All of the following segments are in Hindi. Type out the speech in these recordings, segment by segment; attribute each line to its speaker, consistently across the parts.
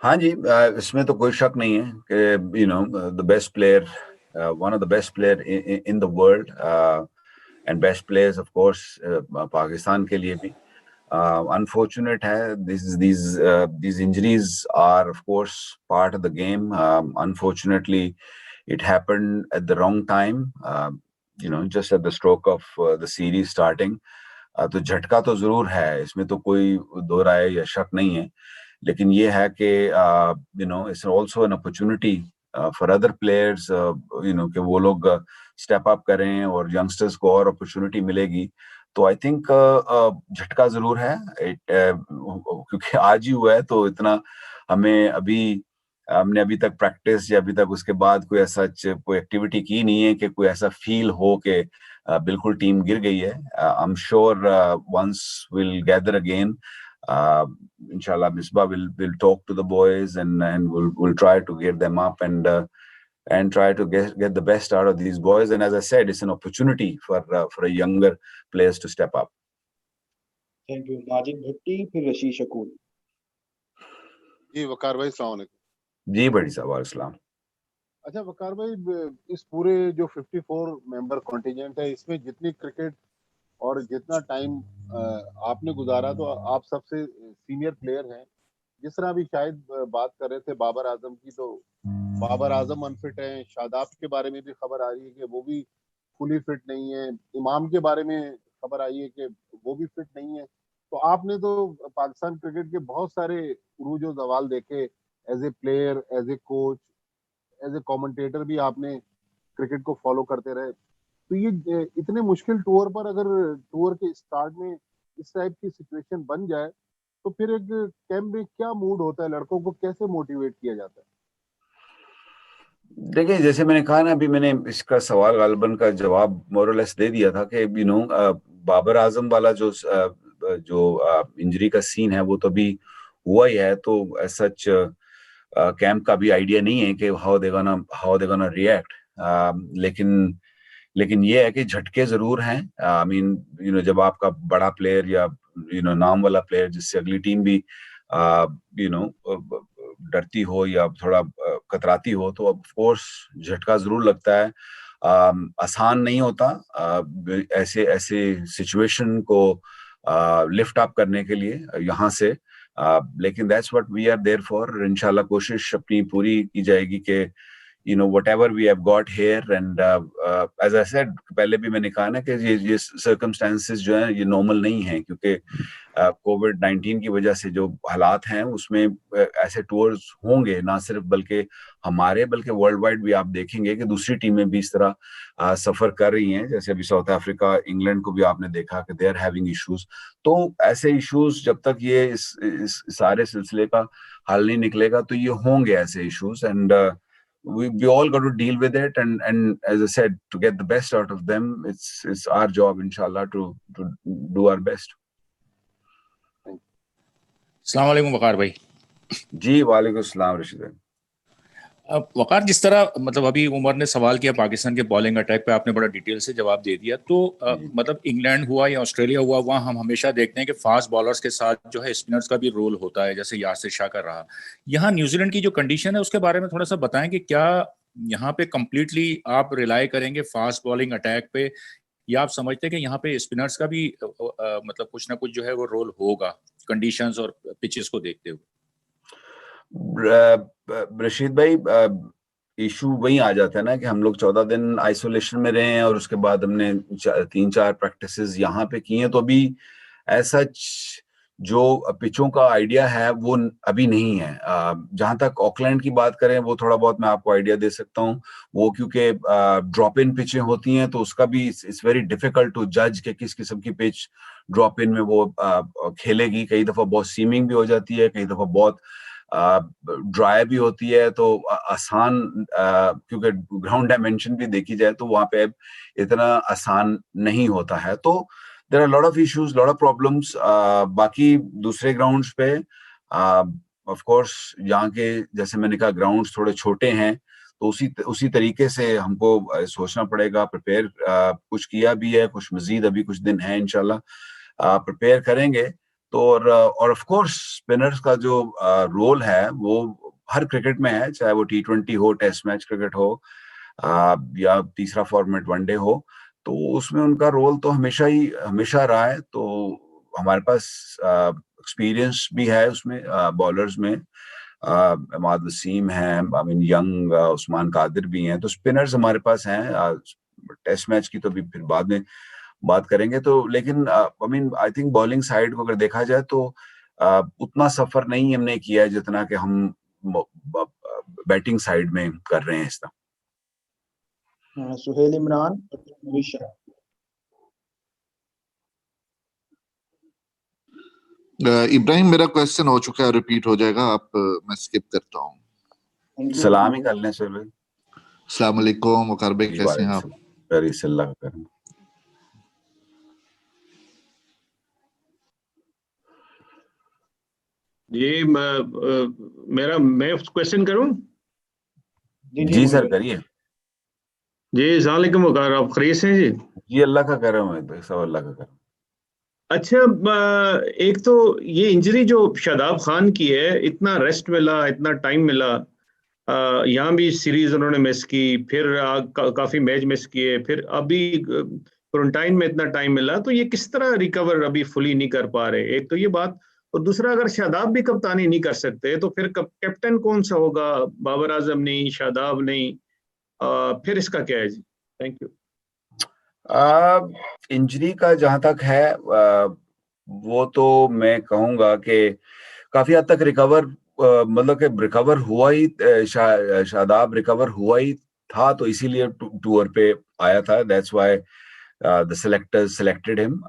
Speaker 1: हाँ जी, इसमें तो कोई शक नहीं है कि the best player, one of the best player in the world, and best players of course Pakistan के लिए भी। Unfortunate है, these injuries are of course part of the game. Unfortunately, it happened at the wrong time. Just at the stroke of the series starting. तो झटका तो जरूर है, इसमें तो कोई दो राय या शक नहीं है। लेकिन ये है कि it's also an opportunity for other players, कि वो लोग स्टेप अप करें और यंगस्टर्स को और अपॉर्चुनिटी मिलेगी। तो आई थिंक झटका जरूर है। क्योंकि आज ही हुआ है, तो इतना हमें हमने अभी तक प्रैक्टिस या अभी तक उसके बाद कोई एक्टिविटी की नहीं है कि कोई ऐसा फील हो कि बिल्कुल टीम गिर गई है। I am sure once will gather again, inshallah Misbah will talk to the boys, and we'll try to get them up, and try to get the best out of these boys. And as I said, it's an opportunity for a younger players to step up.
Speaker 2: Thank you. Majid Bhatti, फिर रशीद शकूर।
Speaker 3: जी वकार भाई, सलाम अलैकुम।
Speaker 1: जी बड़ी साहब, अस्सलाम।
Speaker 3: अच्छा वकार भाई, इस पूरे जो 54 मेंबर कॉन्टिजेंट है, इसमें जितनी क्रिकेट और जितना टाइम आपने गुजारा, तो आप सबसे सीनियर प्लेयर हैं। जिस तरह अभी शायद बात कर रहे थे बाबर आजम की, तो बाबर आजम अनफिट हैं। शादाब के बारे में भी खबर आ रही है कि वो भी फुली फिट नहीं है। इमाम के बारे में खबर आई है कि वो भी फिट नहीं है। तो आपने तो पाकिस्तान क्रिकेट के बहुत सारे उरूज और जवाल देखे, as a player, as a coach, as a commentator भी आपने क्रिकेट को फॉलो करते रहे। तो ये इतने मुश्किल टूर पर अगर टूर के स्टार्ट में इस टाइप की सिचुएशन बन जाए, तो फिर एक कैंप में क्या मूड होता है, लड़कों को कैसे मोटिवेट किया जाता है?
Speaker 1: देखिए, जैसे मैंने कहा ना, अभी मैंने इसका सवाल गालिबन का जवाब मोरलेस दे दिया था कि बाबर आजम वाला जो इंजरी का सीन है, वो तो अभी हुआ ही है। तो एज सच कैंप का भी आइडिया नहीं है कि हाउ दे गोना रिएक्ट। लेकिन ये है कि झटके जरूर हैं। आई मीन, जब आपका बड़ा प्लेयर या नाम वाला प्लेयर, जिससे अगली टीम भी यू नो डरती हो या थोड़ा कतराती हो, तो ऑफ कोर्स झटका जरूर लगता है। आसान नहीं होता ऐसे ऐसे सिचुएशन को लिफ्ट अप करने के लिए यहाँ से। लेकिन that's what we are there for. इंशाल्लाह कोशिश अपनी पूरी की जाएगी कि whatever we have got here, and as I said, पहले भी मैंने कहा ना कि ये circumstances जो है ये normal नहीं है, क्योंकि कोविड-19 की वजह से जो हालात हैं उसमें ऐसे टूर्स होंगे ना सिर्फ बल्कि वर्ल्ड वाइड भी आप देखेंगे कि दूसरी टीमें भी इस तरह सफर कर रही हैं। जैसे अभी साउथ अफ्रीका, इंग्लैंड को भी आपने देखा कि दे आर हैविंग इश्यूज। तो ऐसे इश्यूज जब तक ये इस सारे सिलसिले का हल नहीं निकलेगा, तो ये होंगे ऐसे issues, and we all got to deal with it, and as I said, to get the best out of them, it's our job, inshallah, to do our best.
Speaker 4: अस्सलाम वालेकुम वकार भाई।
Speaker 1: जी वालेकुम अस्सलाम रशीद भाई।
Speaker 4: अब वकार, जिस तरह मतलब अभी उमर ने सवाल किया पाकिस्तान के बॉलिंग अटैक पे, आपने बड़ा डिटेल से जवाब दे दिया। तो मतलब इंग्लैंड हुआ या ऑस्ट्रेलिया हुआ, वहाँ हम हमेशा देखते हैं कि फास्ट बॉलर्स के साथ जो है स्पिनर्स का भी रोल होता है, जैसे यासिर शाह का रहा। यहाँ न्यूजीलैंड की जो कंडीशन है उसके बारे में थोड़ा सा बताएं कि क्या यहाँ पे कम्प्लीटली आप रिलाई करेंगे फास्ट बॉलिंग अटैक पे, या आप समझते हैं कि यहाँ पे स्पिनर्स का भी मतलब कुछ ना कुछ जो है वो रोल होगा कंडीशंस और पिचेस को देखते हुए?
Speaker 1: रशीद भाई, इशू वही आ जाता है ना कि हम लोग 14 दिन आइसोलेशन में रहे हैं, और उसके बाद हमने 3-4 प्रैक्टिसेस यहाँ पे की हैं। तो अभी ऐसा जो पिचों का आइडिया है वो अभी नहीं है। जहां तक ऑकलैंड की बात करें, वो थोड़ा बहुत मैं आपको आइडिया दे सकता हूँ। वो क्योंकि ड्रॉप इन पिचें होती हैं, तो उसका भी इट्स वेरी डिफिकल्ट टू जज कि किस किस्म की पिच ड्रॉप इन में वो खेलेगी। कई दफा बहुत सीमिंग भी हो जाती है, कई दफा बहुत ड्राई भी होती है। तो आसान, क्योंकि ग्राउंड डायमेंशन भी देखी जाए तो वहां पे इतना आसान नहीं होता है। तो there are lot of issues, lot of problems. बाकी दूसरे ग्राउंड्स पे ऑफ कोर्स यहाँ के, जैसे मैंने कहा, ग्राउंड्स थोड़े छोटे हैं, तो उसी तरीके से हमको सोचना पड़ेगा। प्रिपेयर कुछ किया भी है, कुछ मजीद अभी कुछ दिन है, इंशाल्लाह प्रिपेयर करेंगे। तो और ऑफ कोर्स स्पिनर्स का जो रोल है वो हर क्रिकेट में है, चाहे वो T20 हो, टेस्ट मैच क्रिकेट हो, या तीसरा फॉर्मेट वनडे हो, तो उसमें उनका रोल तो हमेशा रहा है। तो हमारे पास एक्सपीरियंस भी है उसमें, बॉलर्स में इमाद वसीम है, I mean young Usman Qadir भी हैं, तो स्पिनर्स हमारे पास हैं। टेस्ट मैच की तो भी फिर बाद में बात करेंगे। तो लेकिन I mean I think bowling side को अगर देखा जाए तो उतना सफर नहीं हमने किया है जितना कि हम बैटिंग साइड में कर रहे हैं इस तरह।
Speaker 2: सुहेल इमरान और नवीश शाह।
Speaker 5: इब्राहिम, मेरा क्वेश्चन हो चुका है, रिपीट हो जाएगा, आप मैं स्किप करता हूँ।
Speaker 1: सलाम ही कर लें सर भाई।
Speaker 5: अस्सलाम वालेकुम वकार भाई, कैसे हैं आप?
Speaker 1: वेरी सल्लाह करें।
Speaker 6: जी मैं क्वेश्चन करूं?
Speaker 1: जी सर करिए।
Speaker 6: जी अस्सलाम वालेकुम वकार, आप खरीस हैं जी?
Speaker 1: जी अल्लाह का करम है, तो सब अल्लाह का करम।
Speaker 6: अच्छा, एक तो ये इंजरी जो शादाब खान की है, इतना रेस्ट मिला, इतना टाइम मिला, यहाँ भी सीरीज उन्होंने मिस की, फिर काफी मैच मिस किए, फिर अभी क्वारंटाइन में इतना टाइम मिला, तो ये किस तरह रिकवर अभी फुली नहीं कर पा रहे? एक तो ये बात, और दूसरा अगर शादाब भी कप्तानी नहीं कर सकते तो फिर कैप्टन कौन सा होगा? बाबर आजम नहीं, शादाब नहीं, फिर इसका क्या है जी? Thank you.
Speaker 1: इंजरी का जहां तक है वो तो मैं कहूंगा कि काफी हद तक रिकवर, मतलब कि रिकवर हुआ ही, शादाब रिकवर हुआ ही था, तो इसीलिए टूर पे आया था। That's why the selectors selected him.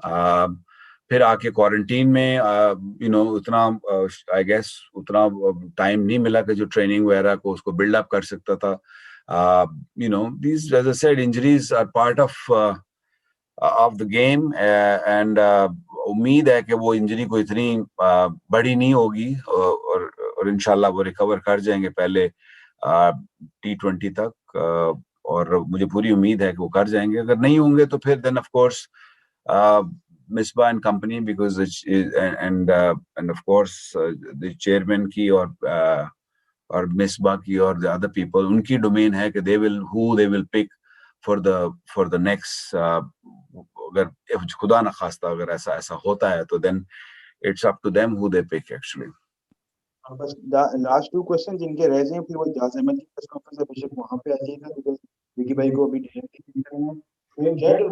Speaker 1: फिर आके क्वारंटीन में उतना आई गेस उतना टाइम नहीं मिला कि जो ट्रेनिंग वगैरह को उसको बिल्ड अप कर सकता था। These, as I said, injuries are part of the game, and उम्मीद है कि वो इंजरी को इतनी बड़ी नहीं होगी, और इंशाल्लाह वो रिकवर कर जाएंगे पहले T20 तक, और मुझे पूरी उम्मीद है कि वो कर जाएंगे। अगर नहीं होंगे तो फिर then of course Misbah and company, because and of course the chairman की और मिसबा की और द अदर पीपल, उनकी डोमेन है कि they will pick for the next. अगर खुदा ना खास्ता अगर ऐसा होता है तो then it's up to them who they pick actually.
Speaker 2: बस लास्ट 2 क्वेश्चन जिनके रह जाए, फिर वो इजाज अहमद की प्रेस कॉन्फ्रेंस है, बेशक वहां पे आ जाइएगा, बिकॉज़ विकी भाई को अभी डेट करना है। जनरल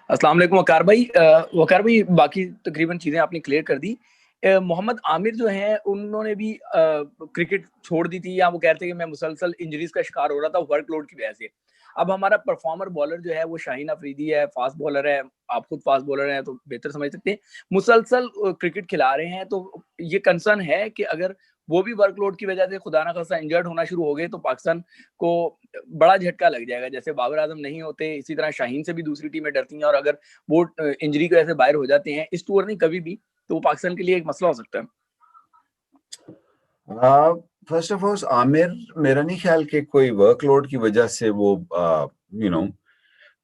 Speaker 7: अस्सलाम वालेकुम वकार भाई, बाकी तकरीबन चीजें आपने क्लियर कर दी। मोहम्मद आमिर जो हैं उन्होंने भी क्रिकेट छोड़ दी थी, या वो कहते हैं कि मैं मुसलसल इंजरीज का शिकार हो रहा था वर्कलोड की वजह से। अब हमारा परफॉर्मर बॉलर जो है वो शाहीन अफरीदी है, फास्ट बॉलर है, आप खुद फास्ट बॉलर हैं तो बेहतर समझ सकते हैं, मुसलसल क्रिकेट खिला रहे हैं, तो ये कंसर्न है कि अगर वो भी वर्कलोड की वजह से खुदा ना खास्ता इंजर्ड होना शुरू हो गए तो पाकिस्तान को बड़ा झटका लग जाएगा। जैसे बाबर आजम नहीं होते, इसी तरह शाहीन से भी दूसरी टीमें डरती हैं, और अगर वो इंजरी की वजह से बाहर हो जाते हैं इस टूर नहीं कभी भी, तो वो पाकिस्तान के लिए एक मसला हो सकता है।
Speaker 1: फर्स्ट ऑफ ऑल आमिर, मेरा नहीं ख्याल कि कोई वर्कलोड की वजह से वो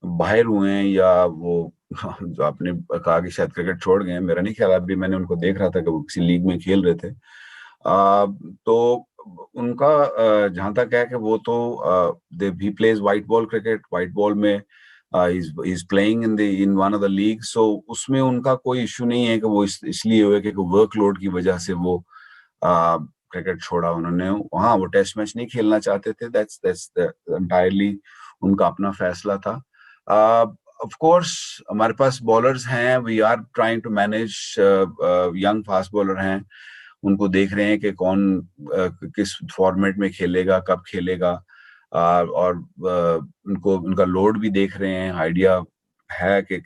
Speaker 1: बाहर हुए हैं, या वो जो आपने कहा कि शायद क्रिकेट छोड़ गए हैं, मेरा नहीं ख्याल। अभी मैंने उनको देख रहा था कि वो किसी लीग में खेल रहे थे। तो उनका जहां तक है कि वो तो he plays white ball cricket, white ball में he's playing in one of the leagues, so उसमें उनका कोई इशू नहीं है कि वो इसलिए हुए कि वर्कलोड की वजह से वो क्रिकेट छोड़ा उन्होंने। हाँ, वो टेस्ट मैच नहीं खेलना चाहते थे, that's entirely उनका अपना फैसला था। ऑफ कोर्स हमारे पास बॉलर्स हैं, we are trying to manage, young fast bowler हैं, उनको देख रहे हैं कि कौन किस फॉर्मेट में खेलेगा, कब खेलेगा, और उनका लोड भी देख रहे हैं, आइडिया है कि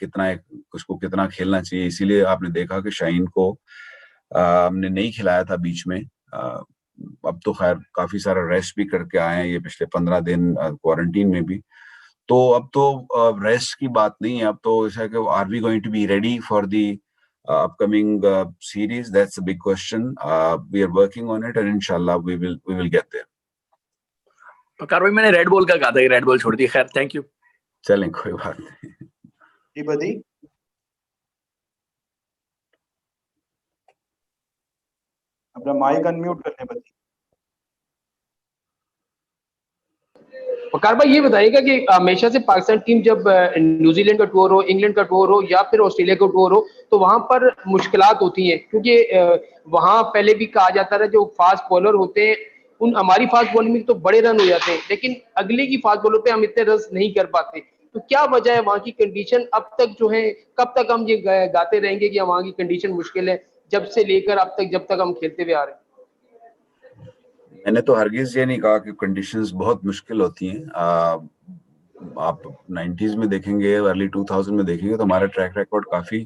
Speaker 1: उसको कितना खेलना चाहिए। इसीलिए आपने देखा कि शाहीन को हमने नहीं खिलाया था बीच में। अब तो खैर काफी सारा रेस्ट भी करके आए हैं ये पिछले 15 दिन क्वारंटीन में भी, तो अब तो रेस्ट की बात नहीं है, अब तो ऐसा कि are we going to be ready for the upcoming series? That's a big question. We are working on it, and inshallah we will get there.
Speaker 7: वकार भाई, मैंने रेड बॉल का कहा था कि रेड बॉल छोड़ दी, खैर थैंक यू।
Speaker 1: चलें, कोई बात नहीं।
Speaker 2: जी बदी, अपना माइक अनम्यूट कर लें बदी।
Speaker 8: वकार भाई ये बताइएगा कि हमेशा से पाकिस्तान टीम जब न्यूजीलैंड का टूर हो, इंग्लैंड का टूर हो या फिर ऑस्ट्रेलिया का टूर हो, तो वहां पर मुश्किलात होती हैं, क्योंकि वहां पहले भी कहा जाता था जो फास्ट बॉलर होते हैं उन हमारी फास्ट बॉलिंग में तो बड़े रन हो जाते हैं, लेकिन अगले की फास्ट बॉलर पे हम इतने रन नहीं कर पाते। तो क्या वजह है वहां की कंडीशन अब तक जो है, कब तक हम ये गाते रहेंगे कि वहां की कंडीशन मुश्किल है, जब से लेकर अब तक जब तक हम खेलते हुए आ रहे हैं?
Speaker 1: मैंने तो हरगिज ये नहीं कहा कि कंडीशंस बहुत मुश्किल होती हैं। आप 90s में देखेंगे, अर्ली 2000 में देखेंगे तो हमारा ट्रैक रिकॉर्ड काफी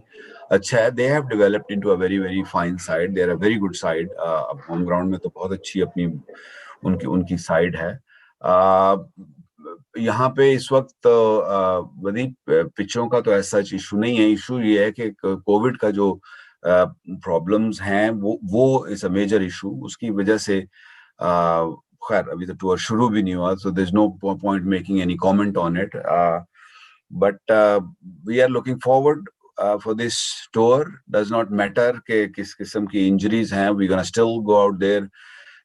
Speaker 1: अच्छा है। They have developed into a very very fine side, they are a very good side. अब होम ग्राउंड में तो बहुत अच्छी अपनी उनकी साइड है। यहाँ पे इस वक्त बड़ी पिचों का तो ऐसा इशू नहीं है। इशू ये है कि कोविड का जो प्रॉब्लम्स हैं वो इज अ मेजर इशू। उसकी वजह से खैर अभी तो टूर शुरू भी नहीं हुआ, so there's no point making any comment on it, but we are looking forward for this tour. Does not matter कि किस किस्म की injuries हैं, we're gonna still go out there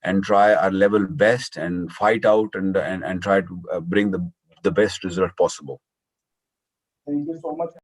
Speaker 1: and try our level best and fight out and try to bring the best result possible.
Speaker 2: Thank you so much.